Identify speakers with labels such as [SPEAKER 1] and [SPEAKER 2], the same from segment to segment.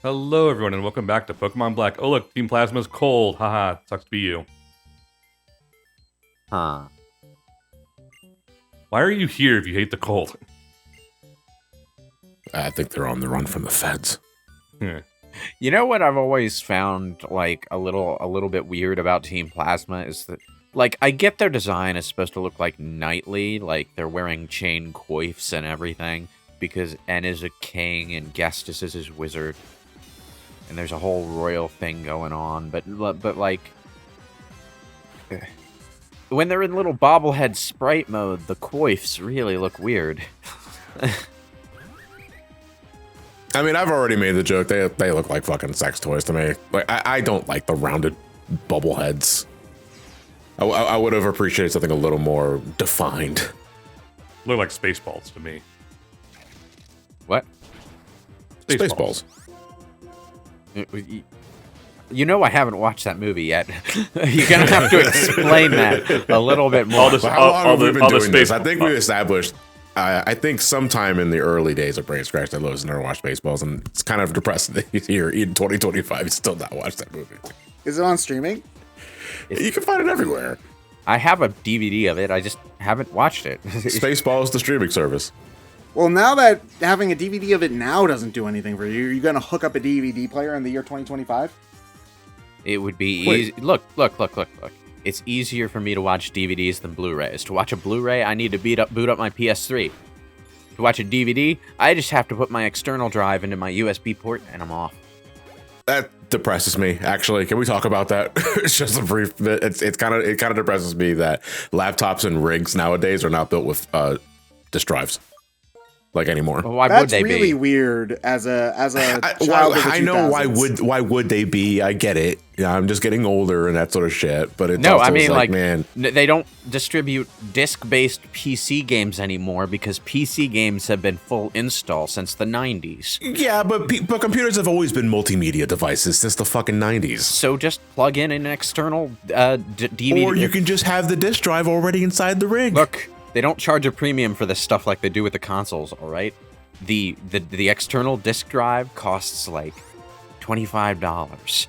[SPEAKER 1] Hello, everyone, and welcome back to Pokemon Black. Oh, look, Team Plasma's cold. Haha, sucks to be you.
[SPEAKER 2] Huh.
[SPEAKER 1] Why are you here if you hate the cold?
[SPEAKER 3] I think they're on the run from the feds.
[SPEAKER 2] You know what I've always found like a little bit weird about Team Plasma is that like I get their design is supposed to look like knightly, like they're wearing chain coifs and everything because N is a king and Gestus is his wizard. And there's a whole royal thing going on, but like when they're in little bobblehead sprite mode, the coifs really look weird.
[SPEAKER 3] I mean, I've already made the joke. They look like fucking sex toys to me. Like, I don't like the rounded bubble heads. I would have appreciated something a little more defined.
[SPEAKER 1] Look like Spaceballs to me.
[SPEAKER 2] What?
[SPEAKER 3] Spaceballs.
[SPEAKER 2] You know I haven't watched that movie yet. You're gonna have to explain that a little bit more.
[SPEAKER 3] How long have we been doing this? I think we established. I think sometime in the early days of BrainScratch that Lowe's never watched Spaceballs, and it's kind of depressing that he's here in 2025 and still not watched that movie.
[SPEAKER 4] Is it on streaming?
[SPEAKER 3] You can find it everywhere.
[SPEAKER 2] I have a DVD of it. I just haven't watched it.
[SPEAKER 3] Spaceballs, the streaming service.
[SPEAKER 4] Well, now that having a DVD of it now doesn't do anything for you, you're going to hook up a DVD player in the year 2025?
[SPEAKER 2] It would be easy. Look. It's easier for me to watch DVDs than Blu-rays. To watch a Blu-ray, I need to boot up my PS3. To watch a DVD, I just have to put my external drive into my USB port, and I'm off.
[SPEAKER 3] That depresses me. Actually, can we talk about that? It's just a brief bit. It kind of depresses me that laptops and rigs nowadays are not built with disk drives. Like anymore.
[SPEAKER 2] Well, why
[SPEAKER 4] That's
[SPEAKER 2] would they
[SPEAKER 4] really
[SPEAKER 2] be?
[SPEAKER 4] weird as a child of the
[SPEAKER 3] I know
[SPEAKER 4] 2000s.
[SPEAKER 3] why would they be? I get it. Yeah, I'm just getting older and that sort of shit. But it's
[SPEAKER 2] No,
[SPEAKER 3] also
[SPEAKER 2] I mean like
[SPEAKER 3] man,
[SPEAKER 2] they don't distribute disc-based PC games anymore because PC games have been full install since the 90s.
[SPEAKER 3] yeah, but computers have always been multimedia devices since the fucking 90s.
[SPEAKER 2] So just plug in an external DVD.
[SPEAKER 3] Or you can just have the disk drive already inside the rig.
[SPEAKER 2] Look, they don't charge a premium for this stuff like they do with the consoles, all right? The external disk drive costs like $25.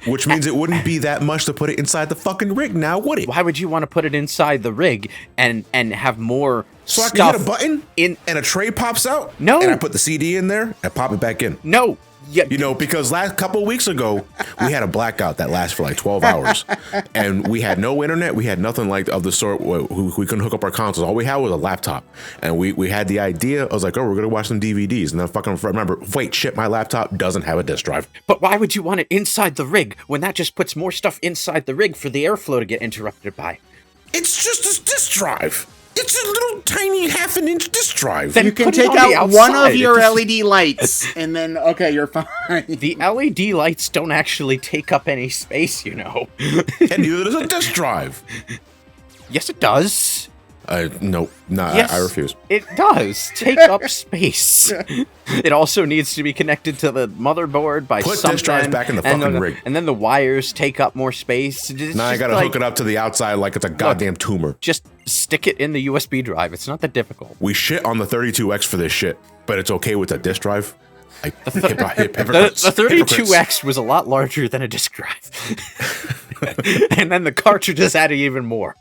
[SPEAKER 3] Which means it wouldn't be that much to put it inside the fucking rig now, would it?
[SPEAKER 2] Why would you want to put it inside the rig and have more
[SPEAKER 3] So I
[SPEAKER 2] stuff
[SPEAKER 3] can hit a button
[SPEAKER 2] in?
[SPEAKER 3] and a tray pops out?
[SPEAKER 2] No.
[SPEAKER 3] And I put the CD in there and pop it back in.
[SPEAKER 2] No. Yeah.
[SPEAKER 3] You know, because last couple of weeks ago, we had a blackout that lasted for like 12 hours. And we had no internet. We had nothing like of the sort where we couldn't hook up our consoles. All we had was a laptop. And we had the idea. I was like, oh, we're going to watch some DVDs. And then fucking remember, wait, shit, my laptop doesn't have a disk drive.
[SPEAKER 2] But why would you want it inside the rig when that just puts more stuff inside the rig for the airflow to get interrupted by?
[SPEAKER 3] It's just a disk drive. It's a little tiny half-an-inch disk drive.
[SPEAKER 2] Then
[SPEAKER 4] You can
[SPEAKER 2] put it
[SPEAKER 4] take
[SPEAKER 2] on the
[SPEAKER 4] out one
[SPEAKER 2] outside.
[SPEAKER 4] of your LED lights, and then, okay, you're fine.
[SPEAKER 2] The LED lights don't actually take up any space, you know.
[SPEAKER 3] And neither does a disk drive.
[SPEAKER 2] Yes, it does.
[SPEAKER 3] No,
[SPEAKER 2] Yes,
[SPEAKER 3] I refuse.
[SPEAKER 2] It does take up space. It also needs to be connected to the motherboard by
[SPEAKER 3] Put
[SPEAKER 2] something.
[SPEAKER 3] disk drives back in the
[SPEAKER 2] and
[SPEAKER 3] fucking
[SPEAKER 2] then,
[SPEAKER 3] rig.
[SPEAKER 2] And then the wires take up more space. It's
[SPEAKER 3] Now I
[SPEAKER 2] just
[SPEAKER 3] gotta
[SPEAKER 2] like,
[SPEAKER 3] hook it up to the outside like it's a goddamn tumor.
[SPEAKER 2] Just stick it in the USB drive. It's not that difficult.
[SPEAKER 3] We shit on the 32X for this shit, but it's okay with a disk drive. Like,
[SPEAKER 2] The
[SPEAKER 3] hypocrites.
[SPEAKER 2] 32X was a lot larger than a disk drive. And then the cartridges added even more.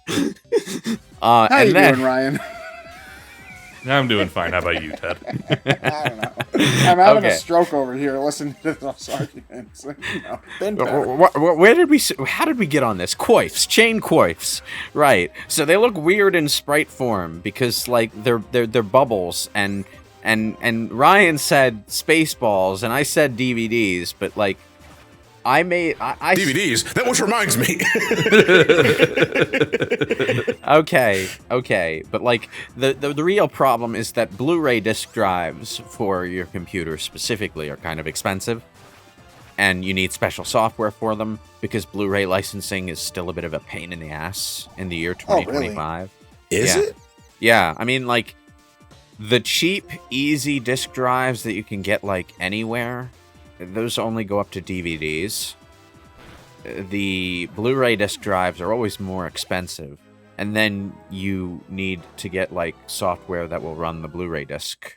[SPEAKER 4] How
[SPEAKER 2] and
[SPEAKER 4] you
[SPEAKER 2] then,
[SPEAKER 4] doing, Ryan?
[SPEAKER 1] I'm doing fine. How about you, Ted?
[SPEAKER 4] I don't know. I'm having
[SPEAKER 2] Okay.
[SPEAKER 4] a stroke over here listening to those arguments. You know, been better.
[SPEAKER 2] How did we get on this? Coifs, chain coifs, right? So they look weird in sprite form because like they're bubbles, and Ryan said Spaceballs, and I said DVDs, but like I
[SPEAKER 3] DVDs. That which reminds me.
[SPEAKER 2] Okay, but like the real problem is that Blu-ray disc drives for your computer specifically are kind of expensive, and you need special software for them because Blu-ray licensing is still a bit of a pain in the ass in the year 2025.
[SPEAKER 3] Is
[SPEAKER 2] Yeah.
[SPEAKER 3] it?
[SPEAKER 2] Yeah, I mean like the cheap, easy disc drives that you can get like anywhere, those only go up to DVDs. The Blu-ray disc drives are always more expensive, and then you need to get like software that will run the Blu-ray disc,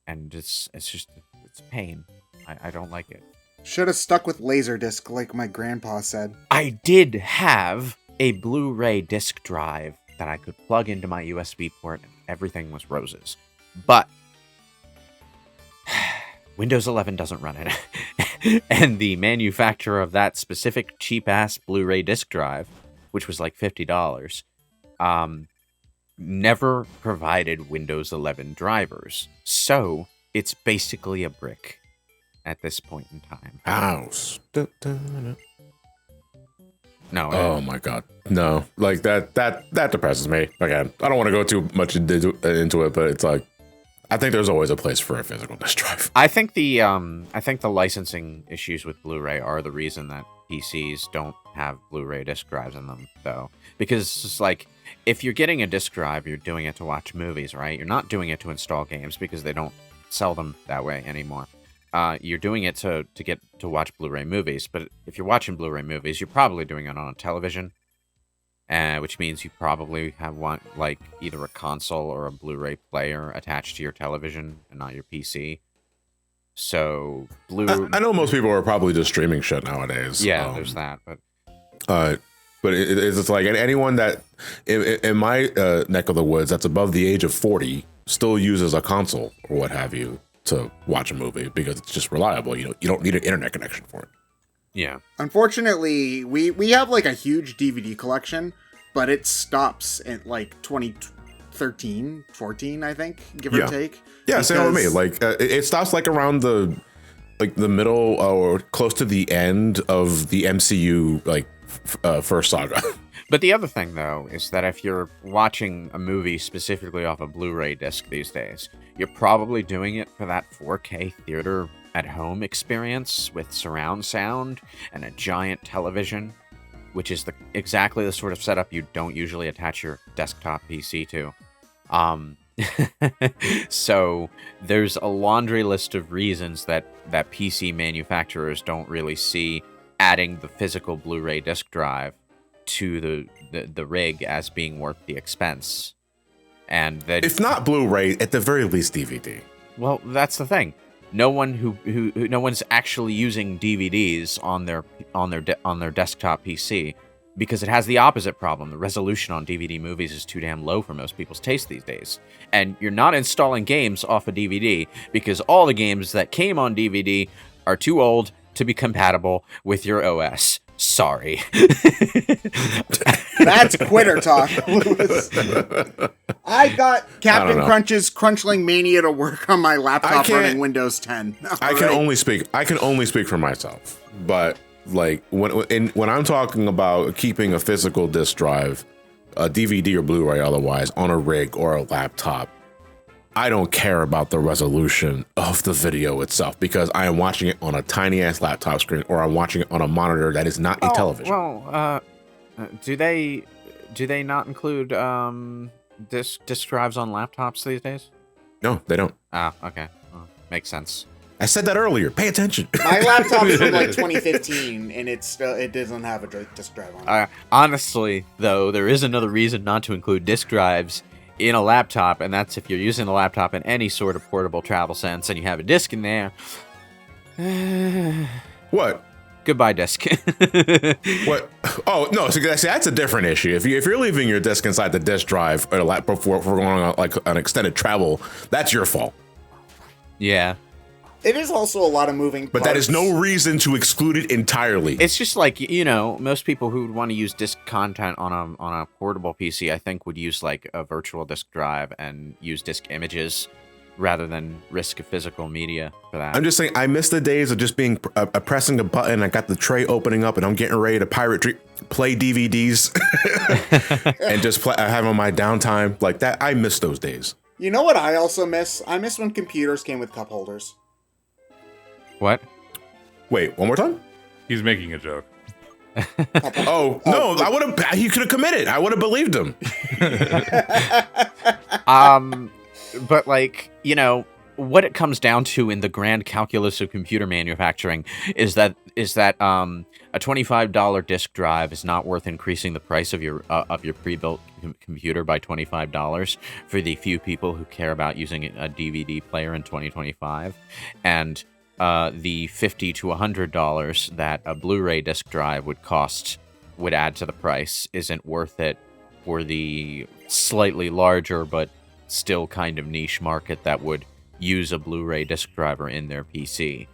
[SPEAKER 2] and it's a pain. I don't like it.
[SPEAKER 4] Should have stuck with Laserdisc like my grandpa said.
[SPEAKER 2] I did have a Blu-ray disc drive that I could plug into my USB port, and everything was roses. But Windows 11 doesn't run it. And the manufacturer of that specific cheap-ass Blu-ray disc drive, which was like $50, never provided Windows 11 drivers. So it's basically a brick at this point in time.
[SPEAKER 3] House.
[SPEAKER 2] No.
[SPEAKER 3] Oh my god. No. Like that depresses me. Again, I don't want to go too much into it, but it's like I think there's always a place for a physical disk drive.
[SPEAKER 2] I think the licensing issues with Blu-ray are the reason that PCs don't have Blu-ray disc drives in them, though. Because it's like, if you're getting a disc drive, you're doing it to watch movies, right? You're not doing it to install games because they don't sell them that way anymore. You're doing it to get to watch Blu-ray movies, but if you're watching Blu-ray movies, you're probably doing it on a television, which means you probably want like either a console or a Blu-ray player attached to your television and not your PC. So
[SPEAKER 3] I know most people are probably just streaming shit nowadays.
[SPEAKER 2] Yeah, there's that, but
[SPEAKER 3] it's like anyone that in my neck of the woods that's above the age of 40 still uses a console or what have you to watch a movie because it's just reliable. You don't need an internet connection for it.
[SPEAKER 2] Yeah.
[SPEAKER 4] Unfortunately, we have like a huge DVD collection, but it stops at like 2013, 14, I think, give or take.
[SPEAKER 3] Yeah, same with me. Like it stops like around the middle or close to the end of the MCU like first saga.
[SPEAKER 2] But the other thing, though, is that if you're watching a movie specifically off a Blu-ray disc these days, you're probably doing it for that 4K theater at home experience with surround sound and a giant television, which is exactly the sort of setup you don't usually attach your desktop PC to. So there's a laundry list of reasons that PC manufacturers don't really see adding the physical Blu-ray disc drive to the rig as being worth the expense. And that
[SPEAKER 3] if not Blu-ray, at the very least DVD.
[SPEAKER 2] Well, that's the thing. No one's actually using DVDs on their desktop PC because it has the opposite problem. The resolution on DVD movies is too damn low for most people's taste these days. And you're not installing games off a DVD because all the games that came on DVD are too old to be compatible with your OS. Sorry.
[SPEAKER 4] That's quitter talk. I got Captain Crunch's Crunchling Mania to work on my laptop running Windows 10.
[SPEAKER 3] I can only speak for myself. But like when I'm talking about keeping a physical disk drive, a DVD or Blu-ray otherwise on a rig or a laptop, I don't care about the resolution of the video itself because I am watching it on a tiny ass laptop screen or I'm watching it on a monitor that is not a television.
[SPEAKER 2] Well, do they not include disk drives on laptops these days?
[SPEAKER 3] No, they don't.
[SPEAKER 2] Ah, okay. Well, makes sense.
[SPEAKER 3] I said that earlier. Pay attention.
[SPEAKER 4] My laptop's from like 2015 and it doesn't have a disk drive on it.
[SPEAKER 2] Honestly, though, there is another reason not to include disk drives in a laptop, and that's if you're using the laptop in any sort of portable travel sense and you have a disk in there.
[SPEAKER 3] What?
[SPEAKER 2] Goodbye, disk.
[SPEAKER 3] What? Oh, no. So that's a different issue. If you're leaving your disk inside the disk drive or before going on like an extended travel, that's your fault.
[SPEAKER 2] Yeah.
[SPEAKER 4] It is also a lot of moving parts.
[SPEAKER 3] But that is no reason to exclude it entirely.
[SPEAKER 2] It's just like, most people who would want to use disk content on a portable PC, I think, would use like a virtual disk drive and use disk images rather than risk a physical media for that.
[SPEAKER 3] I'm just saying, I miss the days of just being pressing a button. I got the tray opening up and I'm getting ready to play DVDs and just have on my downtime like that. I miss those days.
[SPEAKER 4] You know what I also miss? I miss when computers came with cup holders.
[SPEAKER 2] What?
[SPEAKER 3] Wait, one more time?
[SPEAKER 1] He's making a joke.
[SPEAKER 3] No, I would have. He could have committed. I would have believed him.
[SPEAKER 2] But like, what it comes down to in the grand calculus of computer manufacturing is that a $25 disk drive is not worth increasing the price of your pre-built computer by $25 for the few people who care about using a DVD player in 2025, and the $50 to $100 that a Blu-ray disc drive would add to the price isn't worth it for the slightly larger but still kind of niche market that would use a Blu-ray disc driver in their PC.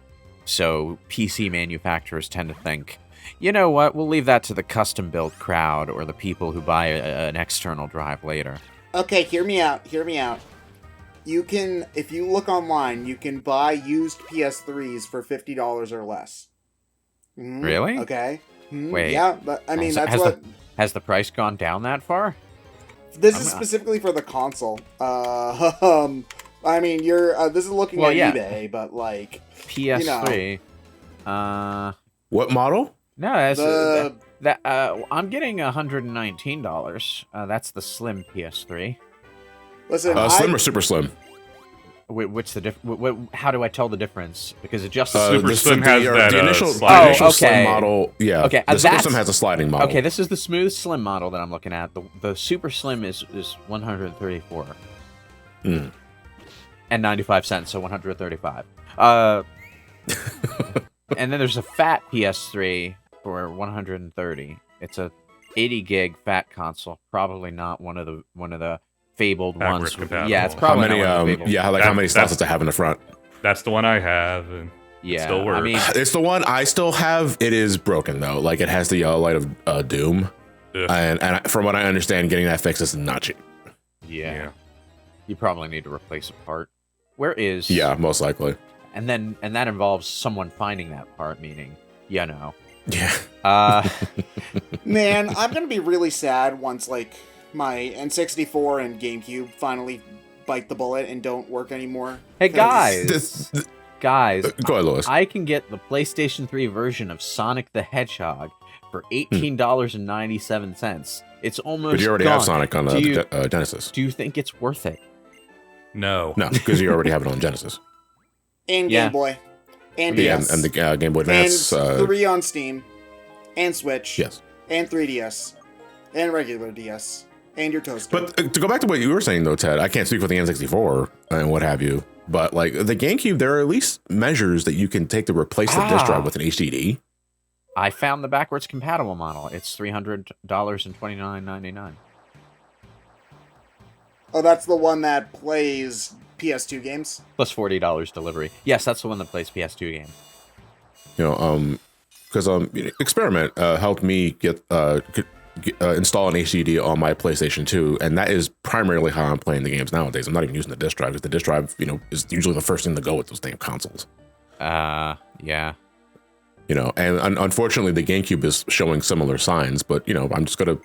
[SPEAKER 2] So PC manufacturers tend to think, you know what, we'll leave that to the custom-built crowd or the people who buy an external drive later.
[SPEAKER 4] Okay, hear me out. You can, if you look online, you can buy used PS3s for $50 or less.
[SPEAKER 2] Really?
[SPEAKER 4] Okay.
[SPEAKER 2] Wait.
[SPEAKER 4] Yeah, but I mean, that's what...
[SPEAKER 2] Has the price gone down that far?
[SPEAKER 4] This is specifically for the console. I mean, this is looking at eBay, but like...
[SPEAKER 2] PS3.
[SPEAKER 3] What model?
[SPEAKER 2] No, I'm getting $119. That's the slim PS3.
[SPEAKER 4] Listen,
[SPEAKER 3] slim or super slim?
[SPEAKER 2] What's the how do I tell the difference? Because it just
[SPEAKER 1] super slim has that
[SPEAKER 3] the initial
[SPEAKER 2] okay.
[SPEAKER 3] slim model. Yeah.
[SPEAKER 2] Okay.
[SPEAKER 3] The super slim has a sliding model.
[SPEAKER 2] Okay, this is the smooth slim model that I'm looking at. The super slim is 134. And 95 cents, so 135. And then there's a fat PS3 for 130. It's a 80 gig fat console. Probably not one of the fabled ones. Yeah, it's probably not one of the fabled ones.
[SPEAKER 3] How many slots does it have in the front?
[SPEAKER 1] That's the one I have, and it still works.
[SPEAKER 2] I mean,
[SPEAKER 3] it's the one I still have. It is broken though. Like it has the yellow light of doom, and from what I understand, getting that fixed is not cheap.
[SPEAKER 2] Yeah. You probably need to replace a part. Where is?
[SPEAKER 3] Yeah, most likely.
[SPEAKER 2] And that involves someone finding that part, meaning, you know.
[SPEAKER 3] Yeah.
[SPEAKER 4] Man, I'm gonna be really sad once like my N64 and GameCube finally bite the bullet and don't work anymore.
[SPEAKER 2] Hey guys, guys,
[SPEAKER 3] go ahead, Lewis.
[SPEAKER 2] I can get the PlayStation 3 version of Sonic the Hedgehog for $18.97. It's almost.
[SPEAKER 3] But you already have Sonic on Genesis.
[SPEAKER 2] Do you think it's worth it?
[SPEAKER 1] No,
[SPEAKER 3] because you already have it on Genesis.
[SPEAKER 4] And Game Boy. And DS.
[SPEAKER 3] And the Game Boy Advance.
[SPEAKER 4] And 3 on Steam. And Switch.
[SPEAKER 3] Yes.
[SPEAKER 4] And 3DS. And regular DS. And your toaster.
[SPEAKER 3] But to go back to what you were saying, though, Ted, I can't speak for the N64 and what have you. But like the GameCube, there are at least measures that you can take to replace the disc drive with an HDD.
[SPEAKER 2] I found the backwards compatible model. It's $300.29.99.
[SPEAKER 4] Oh, that's the one that plays PS2 games?
[SPEAKER 2] Plus $40 delivery. Yes, that's the one that plays PS2 games.
[SPEAKER 3] You know, because Experiment helped me get install an HDD on my PlayStation 2, and that is primarily how I'm playing the games nowadays. I'm not even using the disc drive because the disc drive, is usually the first thing to go with those damn consoles.
[SPEAKER 2] Yeah.
[SPEAKER 3] And unfortunately, the GameCube is showing similar signs, but I'm just gonna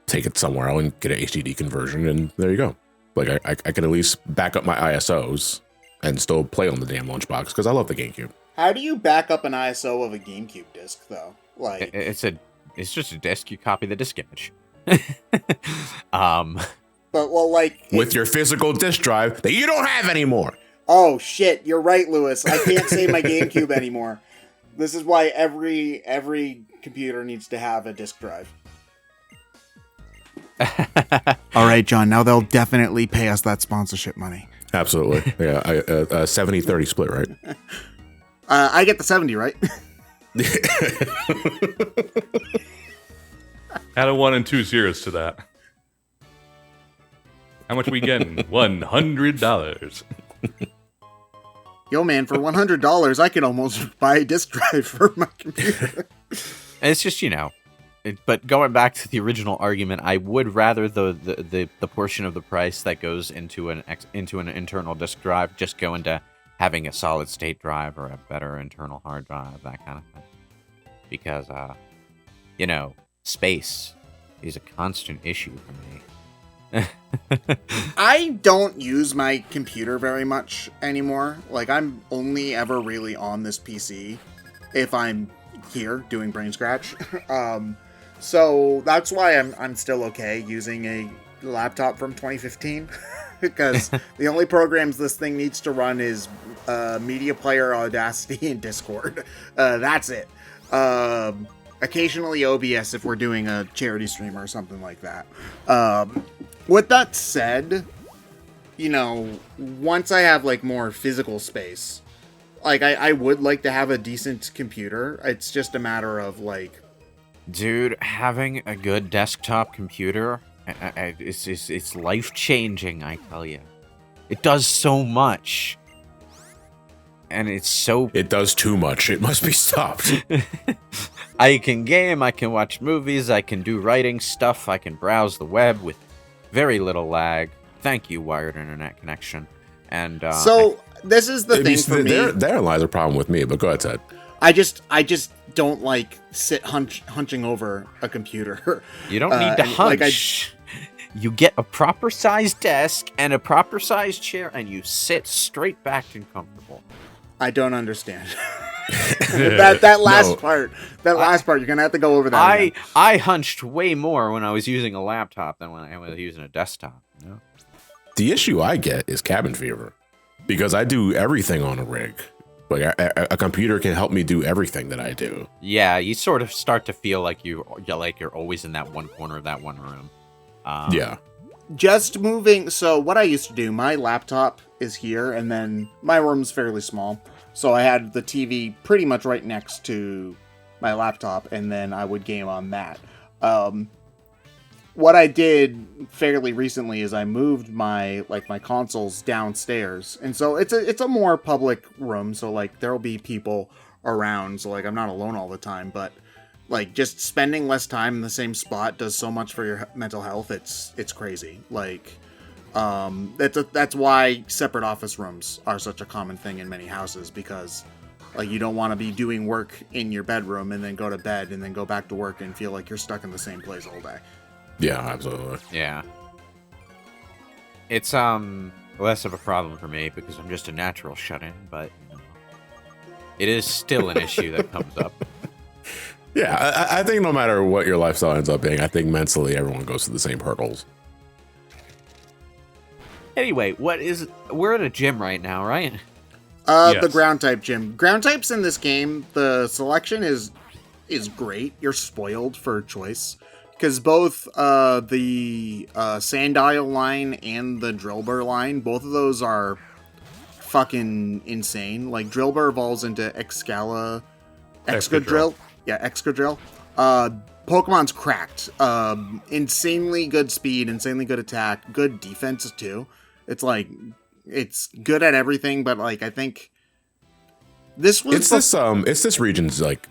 [SPEAKER 3] take it somewhere else and get an HDD conversion, and there you go. Like I can at least back up my ISOs and still play on the damn lunchbox because I love the GameCube.
[SPEAKER 4] How do you back up an ISO of a GameCube disc, though? Like
[SPEAKER 2] it's just a disc. You copy the disc image.
[SPEAKER 4] But
[SPEAKER 3] with your physical disc drive that you don't have anymore.
[SPEAKER 4] Oh shit! You're right, Lewis. I can't save my GameCube anymore. This is why every computer needs to have a disc drive. All right, John. Now they'll definitely pay us that sponsorship money.
[SPEAKER 3] Absolutely. Yeah. 70-30 split, right?
[SPEAKER 4] I get the 70, right?
[SPEAKER 1] Add a 1 and 2 zeros to that. How much are we getting? $100.
[SPEAKER 4] Yo, man, for $100, I could almost buy a disc drive for my computer.
[SPEAKER 2] It's just, but going back to the original argument, I would rather the portion of the price that goes into an internal disk drive just go into having a solid state drive or a better internal hard drive, that kind of thing. Because, space is a constant issue for me.
[SPEAKER 4] I don't use my computer very much anymore. Like, I'm only ever really on this PC if I'm here doing BrainScratch. So that's why I'm still okay using a laptop from 2015 because the only programs this thing needs to run is Media Player, Audacity, and Discord. That's it. Occasionally OBS if we're doing a charity stream or something like that. With that said, once I have more physical space, like, I would like to have a decent computer. It's just a matter of, like...
[SPEAKER 2] Dude, having a good desktop computer, it's life-changing, I tell you. It does so much. And it's so...
[SPEAKER 3] It does too much. It must be stopped.
[SPEAKER 2] I can game, I can watch movies, I can do writing stuff, I can browse the web with very little lag. Thank you, wired internet connection. And
[SPEAKER 4] this is the thing for me.
[SPEAKER 3] Therein lies a problem with me, but go ahead, Ted.
[SPEAKER 4] I just don't like hunching over a computer.
[SPEAKER 2] You don't need to hunch. You get a proper sized desk and a proper sized chair, and you sit straight back and comfortable.
[SPEAKER 4] I don't understand. that last part. That last part, you're gonna have to go over that.
[SPEAKER 2] I hunched way more when I was using a laptop than when I was using a desktop. You know?
[SPEAKER 3] The issue I get is cabin fever, because I do everything on a rig. Like a computer can help me do everything that I do.
[SPEAKER 2] Yeah, you sort of start to feel like you're always in that one corner of that one room.
[SPEAKER 3] Yeah.
[SPEAKER 4] Just moving. So what I used to do, my laptop is here, and then my room's fairly small. So I had the TV pretty much right next to my laptop, and then I would game on that. What I did fairly recently is I moved my consoles downstairs, and so it's a more public room. So like there'll be people around, so like I'm not alone all the time. But like just spending less time in the same spot does so much for your mental health. It's crazy. Like that's why separate office rooms are such a common thing in many houses, because like you don't want to be doing work in your bedroom and then go to bed and then go back to work and feel like you're stuck in the same place all day.
[SPEAKER 3] Yeah, absolutely.
[SPEAKER 2] Yeah. It's less of a problem for me because I'm just a natural shut-in, but you know, it is still an issue that comes up.
[SPEAKER 3] Yeah, I think no matter what your lifestyle ends up being, I think mentally everyone goes through the same hurdles.
[SPEAKER 2] Anyway, we're at a gym right now, right?
[SPEAKER 1] Yes.
[SPEAKER 4] The ground type gym. Ground types in this game, the selection is great. You're spoiled for choice. Because both the Sandile line and the Drillbur line, both of those are fucking insane. Like, Drillbur evolves into Excadrill. Yeah, Excadrill. Pokemon's cracked. Insanely good speed, insanely good attack, good defense too. It's like, it's good at everything, but like, I think this was...
[SPEAKER 3] It's this region's like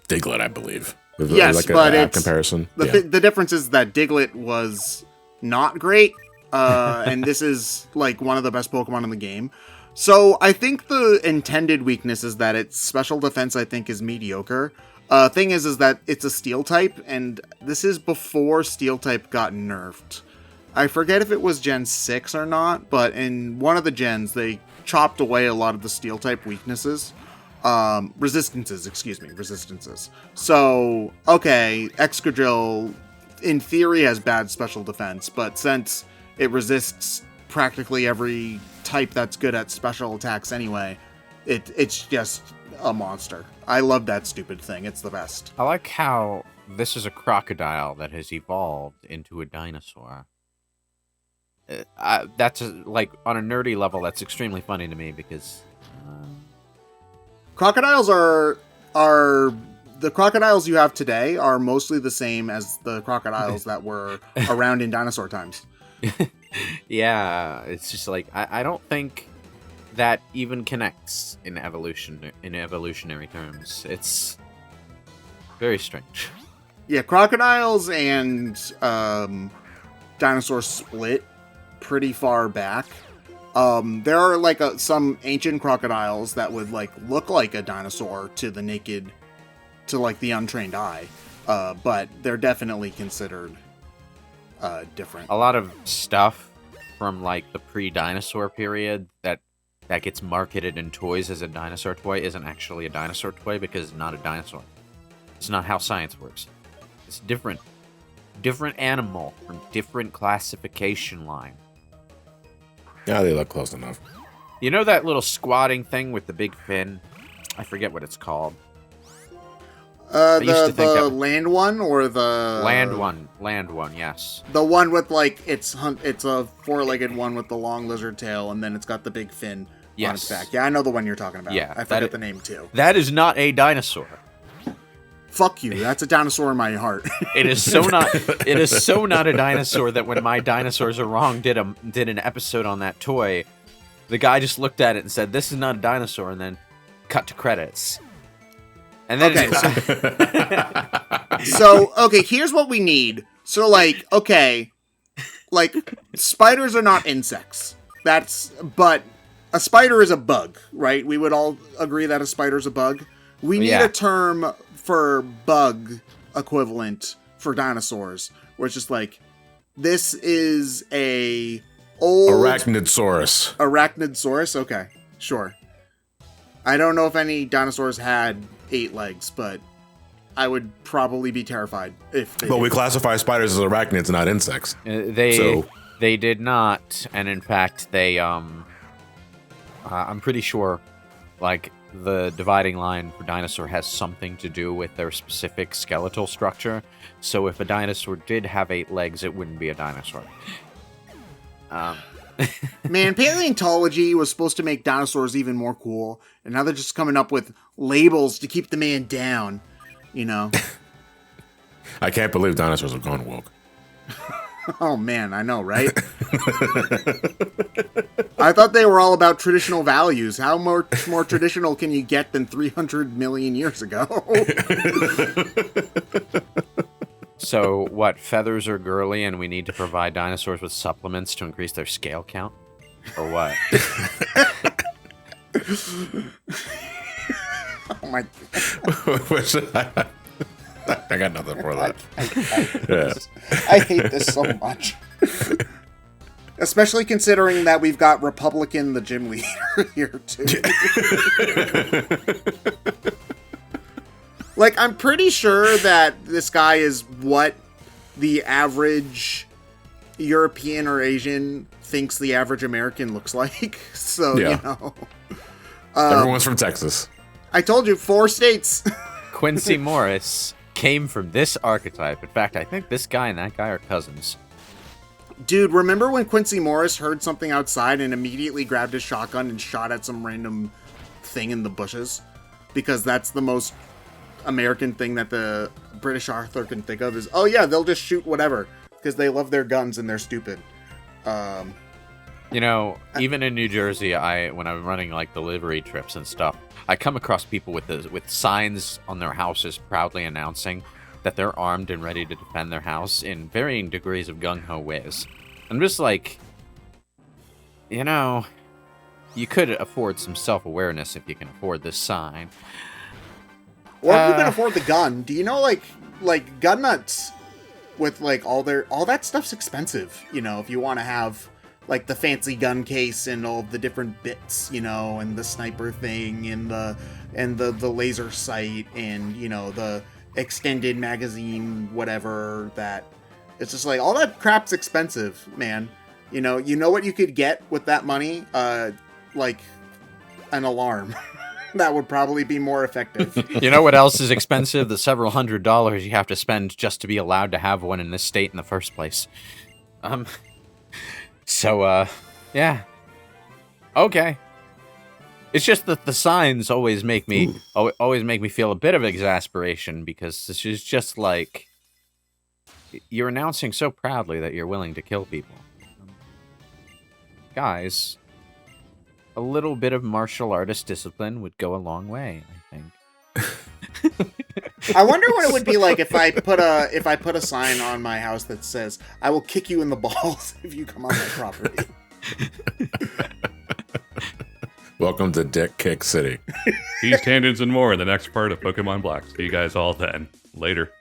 [SPEAKER 3] Diglett, I believe.
[SPEAKER 4] Yes,
[SPEAKER 3] like
[SPEAKER 4] but
[SPEAKER 3] it's comparison.
[SPEAKER 4] The difference is that Diglett was not great, and this is like one of the best Pokemon in the game. So I think the intended weakness is that its special defense, I think, is mediocre. Thing is that it's a Steel type, and this is before Steel type got nerfed. I forget if it was Gen 6 or not, but in one of the gens, they chopped away a lot of the Steel type weaknesses. Resistances. So, okay, Excadrill, in theory, has bad special defense, but since it resists practically every type that's good at special attacks anyway, it's just a monster. I love that stupid thing. It's the best.
[SPEAKER 2] I like how this is a crocodile that has evolved into a dinosaur. That's like on a nerdy level. That's extremely funny to me because
[SPEAKER 4] crocodiles are the crocodiles you have today are mostly the same as the crocodiles that were around in dinosaur times.
[SPEAKER 2] Yeah, it's just like I don't think that even connects in evolutionary terms. It's very strange.
[SPEAKER 4] Yeah, crocodiles and dinosaurs split pretty far back. There are like some ancient crocodiles that would like look like a dinosaur to the untrained eye, but they're definitely considered different.
[SPEAKER 2] A lot of stuff from like the pre-dinosaur period that gets marketed in toys as a dinosaur toy isn't actually a dinosaur toy because it's not a dinosaur. It's not how science works. It's different animal from different classification line.
[SPEAKER 3] Yeah, they look close enough.
[SPEAKER 2] You know that little squatting thing with the big fin? I forget what it's called.
[SPEAKER 4] The land one or the
[SPEAKER 2] land one, yes.
[SPEAKER 4] The one with like it's a four-legged one with the long lizard tail, and then it's got the big fin
[SPEAKER 2] Yes.
[SPEAKER 4] its back. Yeah, I know the one you're talking about.
[SPEAKER 2] Yeah,
[SPEAKER 4] I forget the name too.
[SPEAKER 2] That is not a dinosaur.
[SPEAKER 4] Fuck you. That's a dinosaur in my heart.
[SPEAKER 2] It is so not. It is so not a dinosaur that when My Dinosaurs Are Wrong did an episode on that toy, the guy just looked at it and said, "This is not a dinosaur," and then cut to credits. And then
[SPEAKER 4] okay, here's what we need. So like, okay, like spiders are not insects. But a spider is a bug, right? We would all agree that a spider is a bug. We need a term for bug equivalent for dinosaurs, where it's just like, this is a old
[SPEAKER 3] Arachnidsaurus.
[SPEAKER 4] Arachnidsaurus? Okay, sure. I don't know if any dinosaurs had 8 legs, but I would probably be terrified if they
[SPEAKER 3] But
[SPEAKER 4] did.
[SPEAKER 3] we classify spiders as arachnids, not insects.
[SPEAKER 2] They did not, and in fact, I'm pretty sure, like, the dividing line for dinosaur has something to do with their specific skeletal structure. So if a dinosaur did have 8 legs, it wouldn't be a dinosaur.
[SPEAKER 4] Man, paleontology was supposed to make dinosaurs even more cool, and now they're just coming up with labels to keep the man down, you know?
[SPEAKER 3] I can't believe dinosaurs have gone woke.
[SPEAKER 4] Oh man, I know, right? I thought they were all about traditional values. How much more traditional can you get than 300 million years ago?
[SPEAKER 2] So, what, feathers are girly and we need to provide dinosaurs with supplements to increase their scale count? Or what?
[SPEAKER 4] Oh my...
[SPEAKER 3] I got nothing for that.
[SPEAKER 4] I hate this so much. Especially considering that we've got Republican the gym leader here, too. Like, I'm pretty sure that this guy is what the average European or Asian thinks the average American looks like. So,
[SPEAKER 3] Yeah.
[SPEAKER 4] you know.
[SPEAKER 3] Everyone's from Texas.
[SPEAKER 4] I told you, 4 states.
[SPEAKER 2] Quincy Morris came from this archetype. In fact, I think this guy and that guy are cousins.
[SPEAKER 4] Dude, remember when Quincy Morris heard something outside and immediately grabbed his shotgun and shot at some random thing in the bushes? Because that's the most American thing that the British author can think of is, oh yeah, they'll just shoot whatever because they love their guns and they're stupid.
[SPEAKER 2] You know, even in New Jersey, when I'm running like delivery trips and stuff, I come across people with signs on their houses proudly announcing that they're armed and ready to defend their house in varying degrees of gung-ho ways. I'm just like, you know, you could afford some self-awareness if you can afford this sign.
[SPEAKER 4] Or if you can afford the gun. Do you know, like gun nuts with like all that stuff's expensive, you know, if you want to have like the fancy gun case and all the different bits, you know, and the sniper thing and the laser sight and, you know, the extended magazine, whatever, that it's just like all that crap's expensive, man. You know what you could get with that money? Like an alarm. That would probably be more effective.
[SPEAKER 2] You know what else is expensive? The several $100s you have to spend just to be allowed to have one in this state in the first place. Yeah. Okay. It's just that the signs always make me feel a bit of exasperation, because this is just like, you're announcing so proudly that you're willing to kill people. Guys, a little bit of martial artist discipline would go a long way, I think.
[SPEAKER 4] I wonder what it would be like if I put a sign on my house that says, "I will kick you in the balls if you come on my property."
[SPEAKER 3] Welcome to Dick Kick City.
[SPEAKER 1] These tangents and more in the next part of Pokemon Black. See you guys all then. Later.